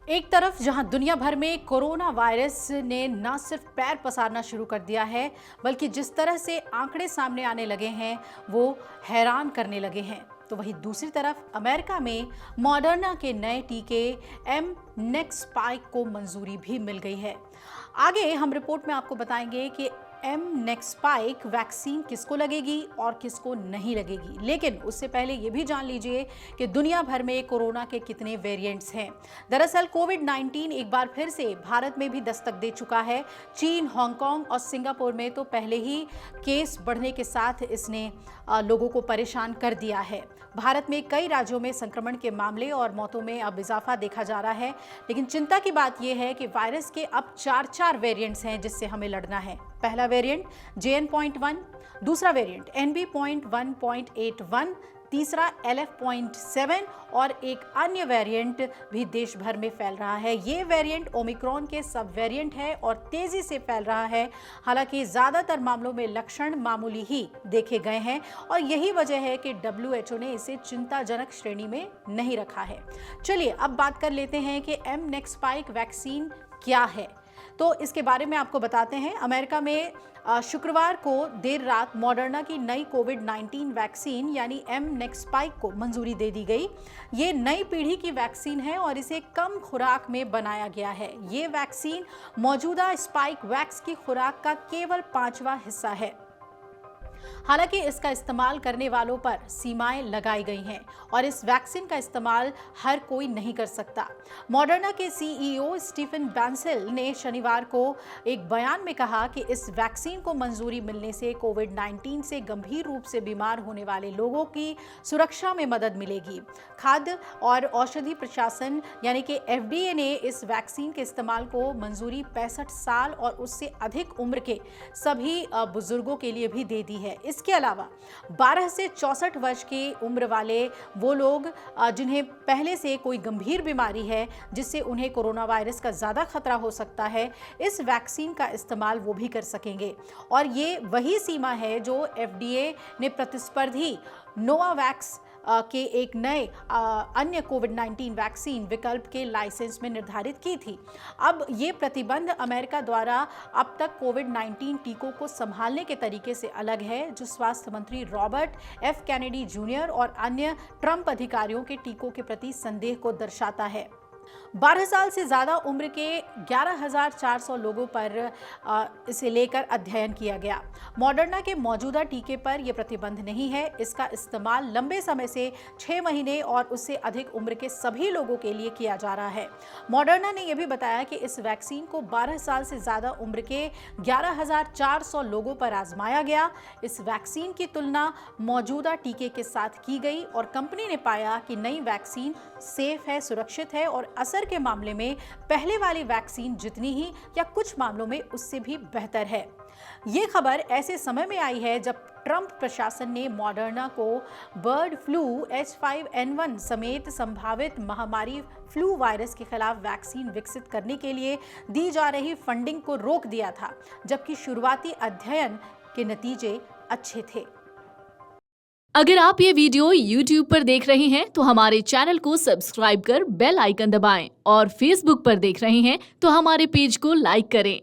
एक तरफ जहां दुनिया भर में कोरोना वायरस ने न सिर्फ पैर पसारना शुरू कर दिया है, बल्कि जिस तरह से आंकड़े सामने आने लगे हैं वो हैरान करने लगे हैं, तो वहीं दूसरी तरफ अमेरिका में मॉडर्ना के नए टीके एम नेक्स स्पाइक को मंजूरी भी मिल गई है। आगे हम रिपोर्ट में आपको बताएंगे कि एम नेक्स स्पाइक वैक्सीन किसको लगेगी और किसको नहीं लगेगी, लेकिन उससे पहले ये भी जान लीजिए कि दुनिया भर में कोरोना के कितने वेरिएंट्स हैं। दरअसल कोविड-19 एक बार फिर से भारत में भी दस्तक दे चुका है। चीन, हांगकांग और सिंगापुर में तो पहले ही केस बढ़ने के साथ इसने लोगों को परेशान कर दिया है। भारत में कई राज्यों में संक्रमण के मामले और मौतों में अब इजाफा देखा जा रहा है, लेकिन चिंता की बात यह है कि वायरस के अब चार वेरिएंट्स हैं जिससे हमें लड़ना है। पहला वेरिएंट JN.1, दूसरा वेरिएंट NB.1.81, तीसरा LF.7 और एक अन्य वेरिएंट भी देश भर में फैल रहा है। ये वेरिएंट ओमिक्रॉन के सब वेरिएंट है और तेजी से फैल रहा है। हालांकि ज्यादातर मामलों में लक्षण मामूली ही देखे गए हैं और यही वजह है कि WHO ने इसे चिंताजनक श्रेणी में नहीं रखा है। चलिए अब बात कर लेते हैं कि एम नेक्स स्पाइक वैक्सीन क्या है। तो इसके बारे में आपको बताते हैं। अमेरिका में शुक्रवार को देर रात मॉडर्ना की नई कोविड-19 वैक्सीन यानी एम नेक्स स्पाइक को मंजूरी दे दी गई। ये नई पीढ़ी की वैक्सीन है और इसे कम खुराक में बनाया गया है। ये वैक्सीन मौजूदा स्पाइक वैक्स की खुराक का केवल 5वां हिस्सा है। हालांकि इसका इस्तेमाल करने वालों पर सीमाएं लगाई गई हैं और इस वैक्सीन का इस्तेमाल हर कोई नहीं कर सकता। मॉडर्ना के CEO स्टीफन बैंसेल ने शनिवार को एक बयान में कहा कि इस वैक्सीन को मंजूरी मिलने से कोविड-19 से गंभीर रूप से बीमार होने वाले लोगों की सुरक्षा में मदद मिलेगी। खाद्य और औषधि प्रशासन यानी कि FDA ने इस वैक्सीन के इस्तेमाल को मंजूरी 65 साल और उससे अधिक उम्र के सभी बुजुर्गों के लिए भी दे दी है। इसके अलावा 12 से 64 वर्ष की उम्र वाले वो लोग जिन्हें पहले से कोई गंभीर बीमारी है जिससे उन्हें कोरोना वायरस का ज़्यादा खतरा हो सकता है, इस वैक्सीन का इस्तेमाल वो भी कर सकेंगे। और ये वही सीमा है जो FDA ने प्रतिस्पर्धी नोवावैक्स के एक नए अन्य कोविड-19 वैक्सीन विकल्प के लाइसेंस में निर्धारित की थी। अब ये प्रतिबंध अमेरिका द्वारा अब तक कोविड-19 टीकों को संभालने के तरीके से अलग है, जो स्वास्थ्य मंत्री रॉबर्ट F कैनेडी जूनियर और अन्य ट्रंप अधिकारियों के टीकों के प्रति संदेह को दर्शाता है। 12 साल से ज़्यादा उम्र के 11,400 लोगों पर इसे लेकर अध्ययन किया गया। मॉडर्ना के मौजूदा टीके पर यह प्रतिबंध नहीं है। इसका इस्तेमाल लंबे समय से 6 महीने और उससे अधिक उम्र के सभी लोगों के लिए किया जा रहा है। मॉडर्ना ने यह भी बताया कि इस वैक्सीन को 12 साल से ज़्यादा उम्र के 11,400 लोगों पर आजमाया गया। इस वैक्सीन की तुलना मौजूदा टीके के साथ की गई और कंपनी ने पाया कि नई वैक्सीन सेफ है, सुरक्षित है और असर के मामले में पहले वाली वैक्सीन जितनी ही या कुछ मामलों में उससे भी बेहतर है। ये खबर ऐसे समय में आई है जब ट्रंप प्रशासन ने मॉडर्ना को बर्ड फ्लू H5N1 समेत संभावित महामारी फ्लू वायरस के खिलाफ वैक्सीन विकसित करने के लिए दी जा रही फंडिंग को रोक दिया था, जबकि शुरुआती अध्ययन के नतीजे अच्छे थे। अगर आप ये वीडियो YouTube पर देख रहे हैं तो हमारे चैनल को सब्सक्राइब कर बेल आइकन दबाएं और Facebook पर देख रहे हैं तो हमारे पेज को लाइक करें।